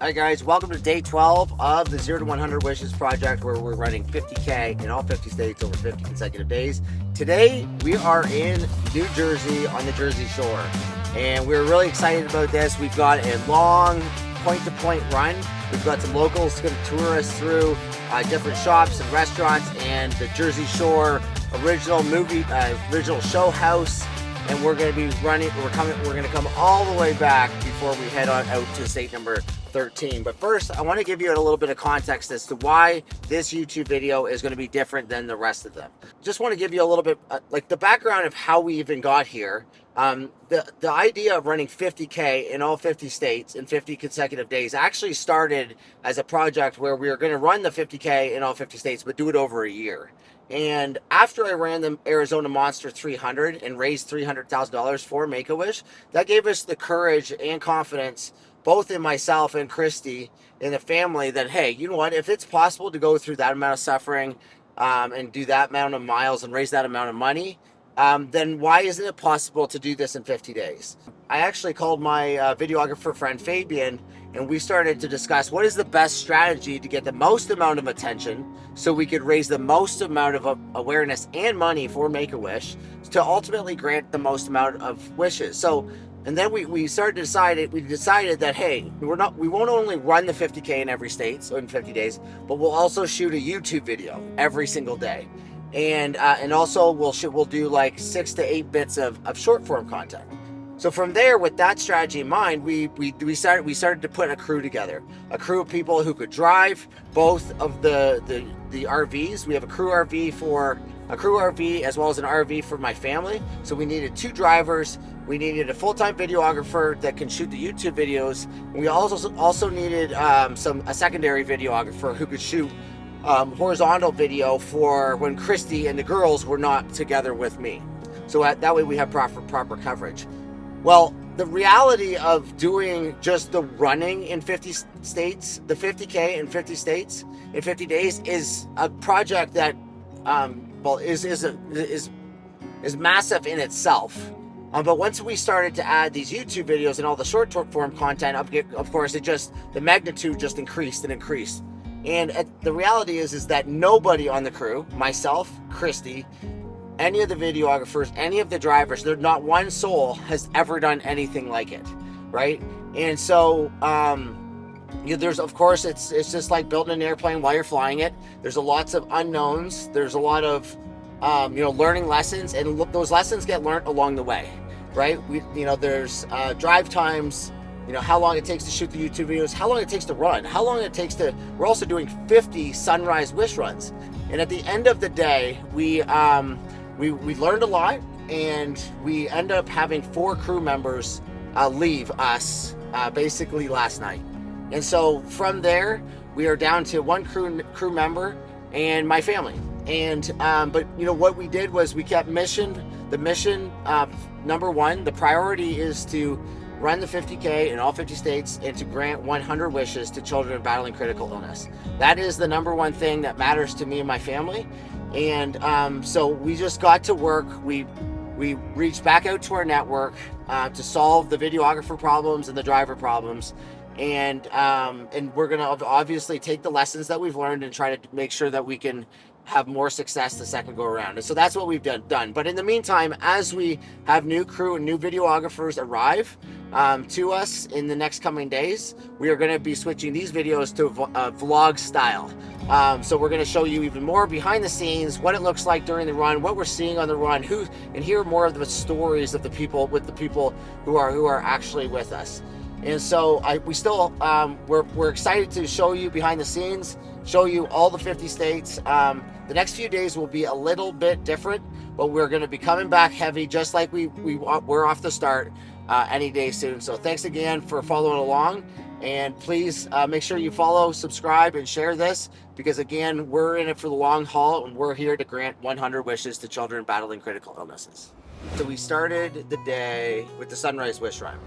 Hi guys, welcome to day 12 of the 0 to 100 Wishes project, where we're running 50K in all 50 states over 50 consecutive days. Today we are in New Jersey on the Jersey Shore, and we're really excited about this. We've got a long point-to-point run. We've got some locals going to tour us through different shops and restaurants and the Jersey Shore original show house. And we're going to be running. We're going to come all the way back before we head on out to state number 13. But first, I want to give you a little bit of context as to why this YouTube video is going to be different than the rest of them. Just want to give you a little bit like the background of how we even got here. The idea of running 50K in all 50 states in 50 consecutive days actually started as a project where we were going to run the 50K in all 50 states, but do it over a year. And after I ran the Arizona Monster 300 and raised $300,000 for Make-A-Wish, that gave us the courage and confidence, both in myself and Christy, in the family, that, hey, you know what, if it's possible to go through that amount of suffering and do that amount of miles and raise that amount of money, then why isn't it possible to do this in 50 days? I actually called my videographer friend Fabian, and we started to discuss what is the best strategy to get the most amount of attention so we could raise the most amount of awareness and money for Make-A-Wish to ultimately grant the most amount of wishes. So, and then we decided that, hey, we won't only run the 50K in every state, so in 50 days, but we'll also shoot a YouTube video every single day. And also we'll do like 6 to 8 bits of short form content. So from there, with that strategy in mind, we started to put a crew together, a crew of people who could drive both of the RVs. We have a crew RV as well as an RV for my family. So we needed 2 drivers. We needed a full-time videographer that can shoot the YouTube videos. And we also needed a secondary videographer who could shoot horizontal video for when Christy and the girls were not together with me. So that way we have proper coverage. Well, the reality of doing just the running in 50 states, the 50K in 50 states in 50 days, is a project that is massive in itself. But once we started to add these YouTube videos and all the short form content, of course, the magnitude just increased and increased. And the reality is that nobody on the crew, myself, Christy, any of the videographers, any of the drivers, there's not one soul has ever done anything like it, right? And so there's, of course, it's just like building an airplane while you're flying it. There's lots of unknowns. There's a lot of learning lessons, and those lessons get learned along the way, right? There's drive times. How long it takes to shoot the YouTube videos, how long it takes to run, how long it takes to. We're also doing 50 sunrise wish runs, and at the end of the day, we learned a lot, and we end up having 4 crew members leave us basically last night. And so from there, we are down to 1 crew member and my family. And but what we did was we kept the mission number 1. The priority is to run the 50K in all 50 states and to grant 100 wishes to children battling critical illness. That is the number 1 thing that matters to me and my family. And so we just got to work. We reached back out to our network to solve the videographer problems and the driver problems. And we're going to obviously take the lessons that we've learned and try to make sure that we can have more success the second go around. And so that's what we've done. But in the meantime, as we have new crew and new videographers arrive to us in the next coming days, we are going to be switching these videos to vlog style. So we're going to show you even more behind the scenes, what it looks like during the run, what we're seeing on the run, and hear more of the stories of the people who are actually with us. And so we're excited to show you behind the scenes, show you all the 50 states. The next few days will be a little bit different, but we're going to be coming back heavy, just like we're off the start any day soon. So thanks again for following along, and please make sure you follow, subscribe, and share this, because again, we're in it for the long haul, and we're here to grant 100 wishes to children battling critical illnesses. So we started the day with the sunrise wish run.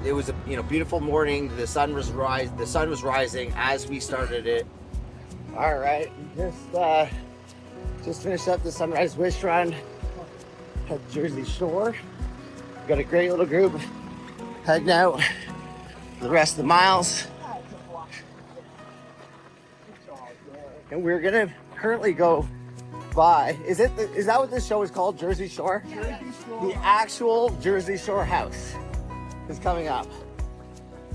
It was a beautiful morning. The sun was rising as we started it. All right, just finished up the sunrise wish run. at Jersey Shore. We've got a great little group heading out for the rest of the miles. And we're gonna currently go by, is that what this show is called, Jersey Shore? Jersey Shore. The actual Jersey Shore house is coming up.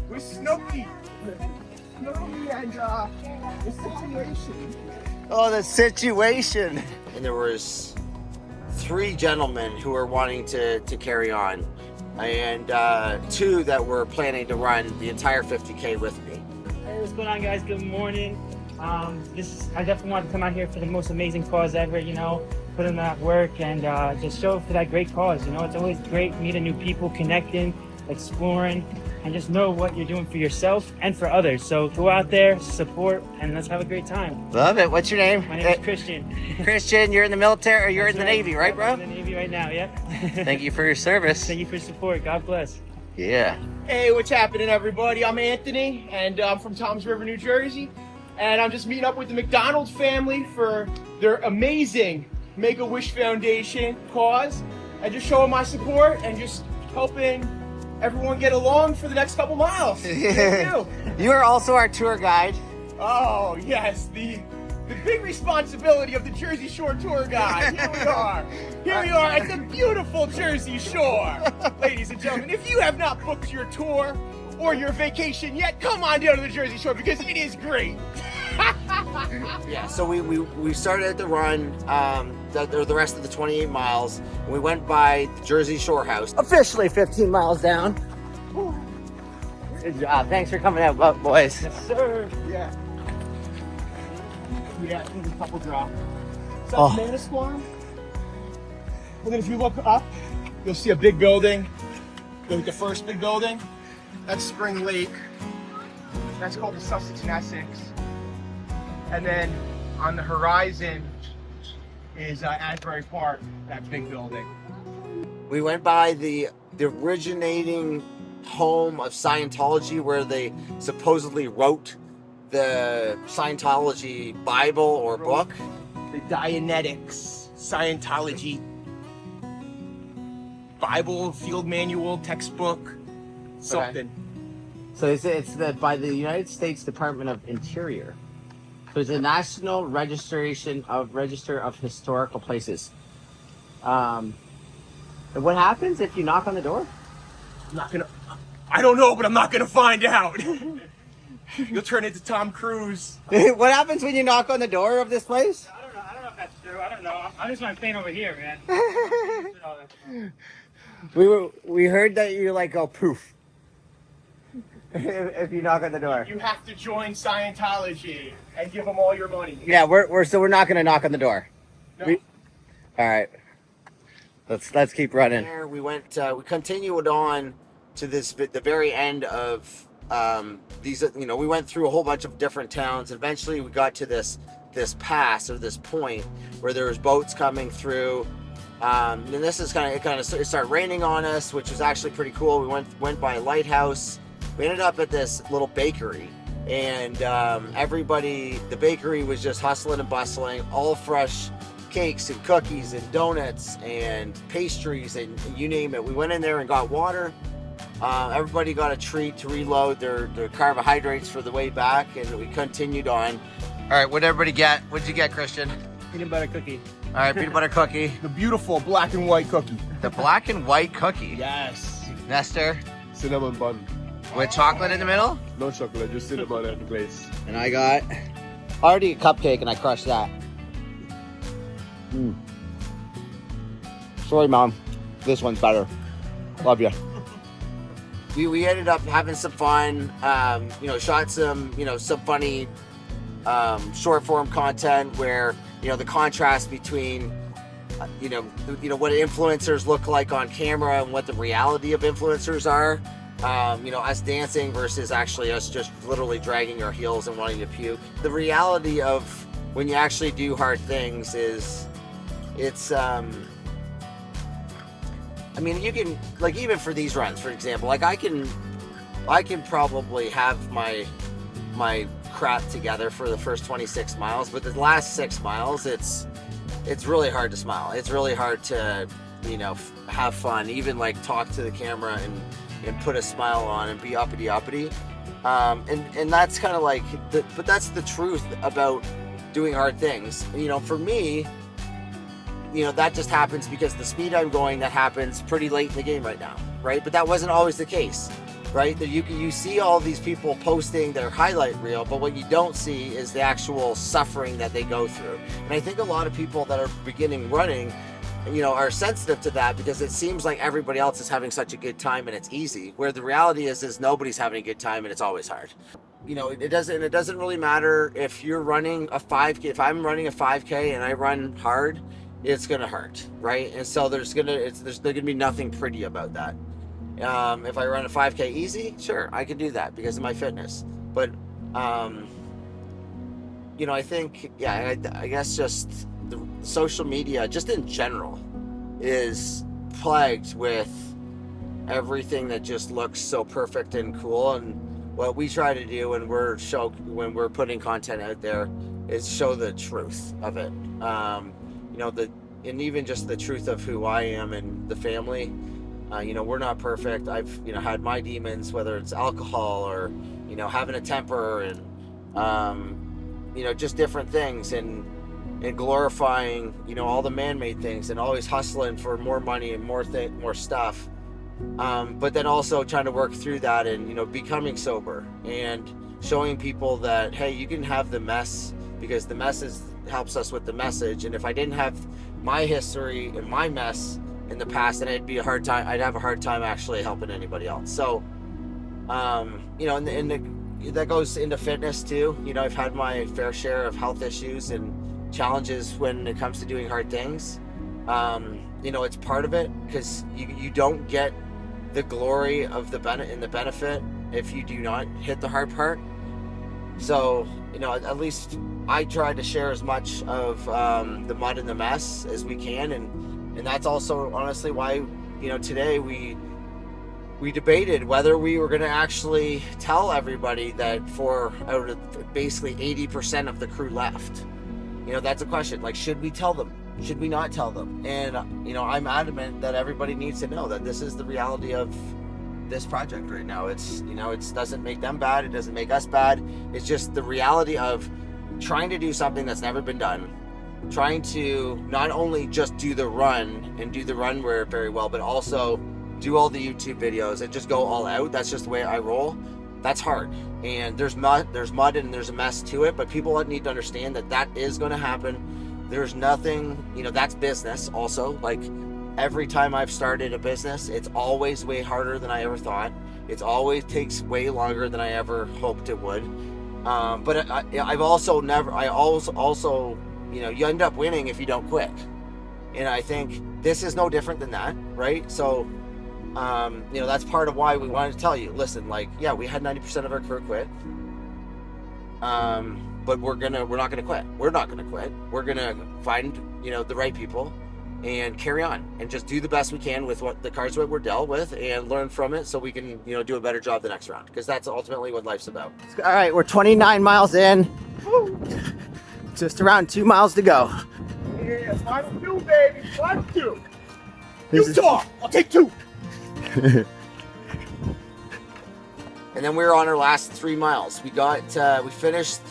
With Snooki. Snooki and the situation. Oh, the situation. And there was 3 gentlemen who were wanting to carry on, and 2 that were planning to run the entire 50K with me. Hey, what's going on, guys? Good morning. I definitely want to come out here for the most amazing cause ever, put in that work and just show for that great cause. It's always great meeting new people, connecting, exploring, and just know what you're doing for yourself and for others. So go out there, support, and let's have a great time. Love it. What's your name? My name is Christian. Christian, you're in the military, or you're in the Navy, right, bro? I'm in the Navy right now, yeah. Thank you for your service. Thank you for your support. God bless. Yeah. Hey, what's happening, everybody? I'm Anthony, and I'm from Toms River, New Jersey. And I'm just meeting up with the McDonald family for their amazing Make-A-Wish Foundation cause. And just showing my support and just helping everyone get along for the next couple miles. Thank you. You are also our tour guide. Oh, yes, the big responsibility of the Jersey Shore tour guide. Here we are. Here we are at the beautiful Jersey Shore. Ladies and gentlemen, if you have not booked your tour or your vacation yet, come on down to the Jersey Shore because it is great. Yeah, so we started the run, the rest of the 28 miles, and we went by the Jersey Shore house. Officially 15 miles down. Good job. Thanks for coming out, boys. Yes, sir. Yeah. Yeah, I think a couple drop. Is that Oh. Banana Swarm? And then if you look up, you'll see a big building. The first big building. That's Spring Lake. That's called the Sussex and Essex. And then on the horizon is Asbury Park, that big building. We went by the originating home of Scientology, where they supposedly wrote the Scientology Bible or book. The Dianetics, Scientology, Bible, field manual, textbook, something. So it's by the United States Department of Interior. So it's a National Register of Historical Places. And what happens if you knock on the door? I don't know, but I'm not gonna find out. You'll turn into Tom Cruise. What happens when you knock on the door of this place? I don't know if that's true. I don't know. I'm just playing over here, man. We heard that you go poof if you knock on the door. You have to join Scientology and give them all your money. Yeah, we're not gonna knock on the door. No. All right. Let's keep running. We continued on to the very end of these. We went through a whole bunch of different towns. Eventually, we got to this pass or this point where there was boats coming through. And this is it started raining on us, which was actually pretty cool. We went by a lighthouse. We ended up at this little bakery, and the bakery was just hustling and bustling, all fresh cakes and cookies and donuts and pastries and you name it. We went in there and got water. Everybody got a treat to reload their carbohydrates for the way back, and we continued on. All right, what'd everybody get? What'd you get, Christian? Peanut butter cookie. All right, peanut butter cookie. The beautiful black and white cookie. The black and white cookie. Yes. Nestor, Cinnamon bun. with chocolate in the middle. No chocolate, just cinnamon and glaze. And I got already a cupcake, and I crushed that. Sorry, Mom. This one's better. Love you. We ended up having some fun. Shot some funny short form content where the contrast between what influencers look like on camera and what the reality of influencers are. Us dancing versus actually us just literally dragging our heels and wanting to puke. The reality of when you actually do hard things is, you can, even for these runs, for example, I can probably have my crap together for the first 26 miles, but the last 6 miles, it's really hard to smile. It's really hard to have fun, even like talk to the camera and put a smile on and be uppity. And that's kind of like, but that's the truth about doing hard things. For me, that just happens because the speed I'm going, that happens pretty late in the game right now, right? But that wasn't always the case, right? You see all these people posting their highlight reel, but what you don't see is the actual suffering that they go through. And I think a lot of people that are beginning running, are sensitive to that because it seems like everybody else is having such a good time and it's easy, where the reality is nobody's having a good time and it's always hard. It doesn't really matter if you're running a 5K. If I'm running a 5K and I run hard, it's gonna hurt, right? And so there's gonna be nothing pretty about that. If I run a 5K easy, sure, I can do that because of my fitness. But I think, I guess just the social media, just in general, is plagued with everything that just looks so perfect and cool. And what we try to do when we're putting content out there is show the truth of it. And even just the truth of who I am and the family. We're not perfect. I've had my demons, whether it's alcohol or having a temper and just different things, and glorifying all the man-made things and always hustling for more money and more stuff, but then also trying to work through that and becoming sober and showing people that, hey, you can have the mess because the mess helps us with the message. And if I didn't have my history and my mess in the past, then I'd have a hard time actually helping anybody else. So that goes into fitness too. I've had my fair share of health issues and challenges when it comes to doing hard things. It's part of it because you don't get the glory of the benefit if you do not hit the hard part. So at least I try to share as much of the mud and the mess as we can, and that's also honestly why today we debated whether we were going to actually tell everybody that for out of basically 80% of the crew left. That's a question. Like, should we tell them? Should we not tell them? And I'm adamant that everybody needs to know that this is the reality of this project right now. It's it doesn't make them bad, it doesn't make us bad. It's just the reality of trying to do something that's never been done, trying to not only just do the run and do the run very well, but also do all the YouTube videos and just go all out. That's just the way I roll. That's hard, and there's mud and there's a mess to it, but people need to understand that is going to happen. There's nothing, that's business also. Like, every time I've started a business, it's always way harder than I ever thought. It's always takes way longer than I ever hoped it would. But I've also you end up winning if you don't quit. And I think this is no different than that, right? So, that's part of why we wanted to tell you, listen, we had 90% of our crew quit. But we're not gonna quit. We're not gonna quit. We're gonna find, the right people and carry on and just do the best we can with what the cards that we're dealt with and learn from it so we can, do a better job the next round, because that's ultimately what life's about. All right, we're 29 miles in. Just around 2 miles to go. Yeah, final 2, baby. Final 2. Utah, I'll take 2. And then we were on our last 3 miles. We finished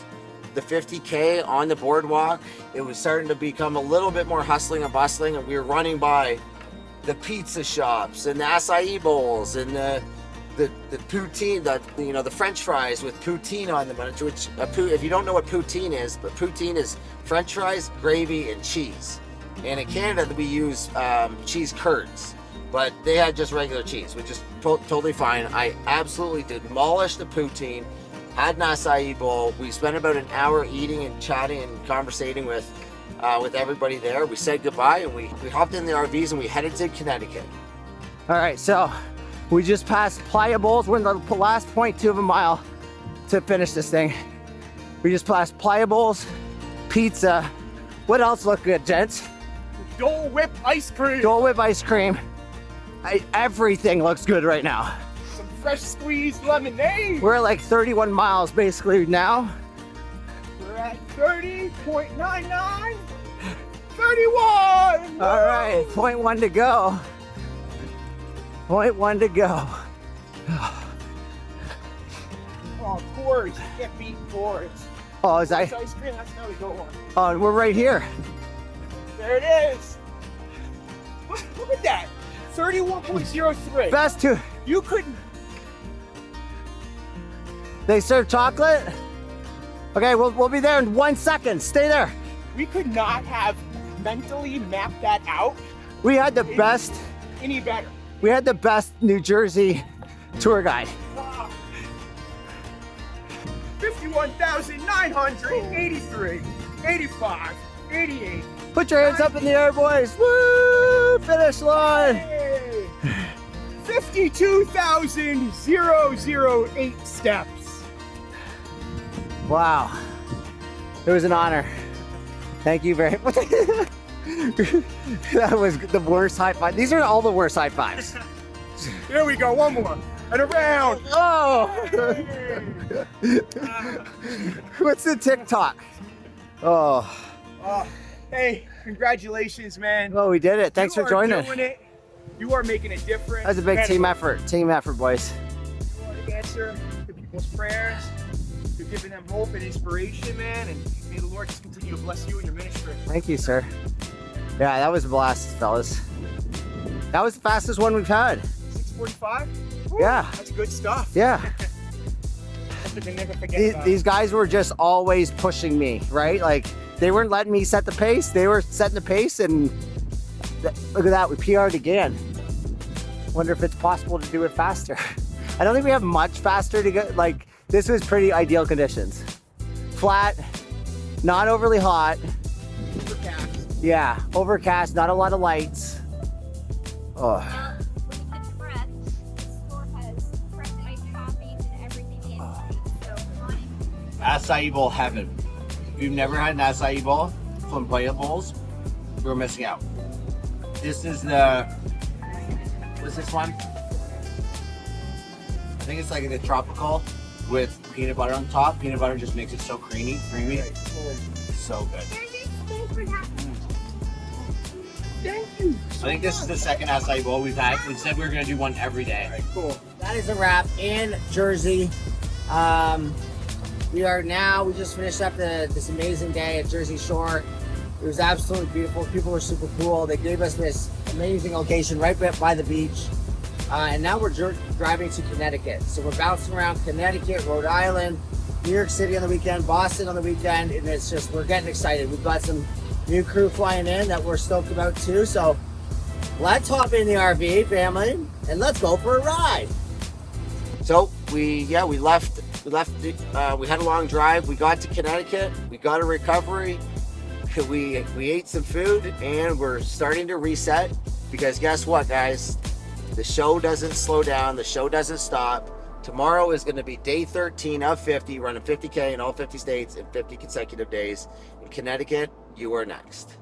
the 50K on the boardwalk. It was starting to become a little bit more hustling and bustling, and we were running by the pizza shops and the acai bowls and the poutine, the French fries with poutine on them. Which if you don't know what poutine is, but poutine is French fries, gravy, and cheese. And in Canada, we use cheese curds, but they had just regular cheese, which is totally fine. I absolutely demolished the poutine. Had an acai bowl. We spent about an hour eating and chatting and conversating with everybody there. We said goodbye and we hopped in the RVs and we headed to Connecticut. All right, so we just passed Playa Bowls. We're in the last 0.2 of a mile to finish this thing. We just passed Playa Bowls, pizza. What else looked good, gents? Dole Whip ice cream. Dole Whip ice cream. Everything looks good right now. Fresh squeezed lemonade. We're like 31 miles basically now. We're at 30.99. 31! All right, point one to go. Point one to go. Oh, Coors. You can't beat Coors. Oh, is Coors I? ice cream, that's how we go on. Oh, and we're right here. There it is. Look at that. 31.03. Best two. You couldn't. They serve chocolate. Okay, we'll be there in 1 second. Stay there. We could not have mentally mapped that out We had the best. any better. We had the best New Jersey tour guide. 51,983, 85, 88. Put your hands up in the air, boys. Woo! Finish line. Hey! 52,008 steps. Wow. It was an honor. Thank you very much. That was the worst high five. These are all the worst high fives. Here we go, one more. And around. Oh! What's the TikTok? Oh. Hey, congratulations, man. Oh, we did it. Thanks You for are joining. doing it. You are making a difference. That was a big team effort. Team effort, boys. You are the answer to people's prayers. You're giving them hope and inspiration, man. And may the Lord just continue to bless you and your ministry. Thank you, sir. Yeah, that was a blast, fellas. That was the fastest one we've had. 6:45? Woo, Yeah. That's good stuff. Yeah. Something to never forget These, about. these guys were just always pushing me, right? Like, they weren't letting me set the pace. They were setting the pace, and look at that. We PR'd again. Wonder if it's possible to do it faster. I don't think we have much faster to go. Like, this was pretty ideal conditions. Flat, not overly hot. Overcast. Yeah, overcast, not a lot of lights. Oh, When you catch your breath, the store has fresh iced coffees and everything in sight. So come on in. acai bowl heaven. If you've never had an acai bowl from Playa Bowls, you're missing out. This is the, what's this one? I think it's like the tropical with peanut butter on top. Peanut butter just makes it so creamy. So good. Thank you. I think this is the second acai bowl we've had. We said we were gonna do one every day. All right, cool. That is a wrap in Jersey. We just finished up this amazing day at Jersey Shore. It was absolutely beautiful. People were super cool. They gave us this amazing location right by the beach. And now we're driving to Connecticut. So we're bouncing around Connecticut, Rhode Island, New York City on the weekend, Boston on the weekend. And it's just, we're getting excited. We've got some new crew flying in that we're stoked about too. So let's hop in the RV, family, and let's go for a ride. So we left. We had a long drive. We got to Connecticut. We got a recovery. We ate some food, and we're starting to reset. Because guess what, guys? The show doesn't slow down. The show doesn't stop. Tomorrow is going to be day 13 of 50, running 50K in all 50 states in 50 consecutive days. In Connecticut, you are next.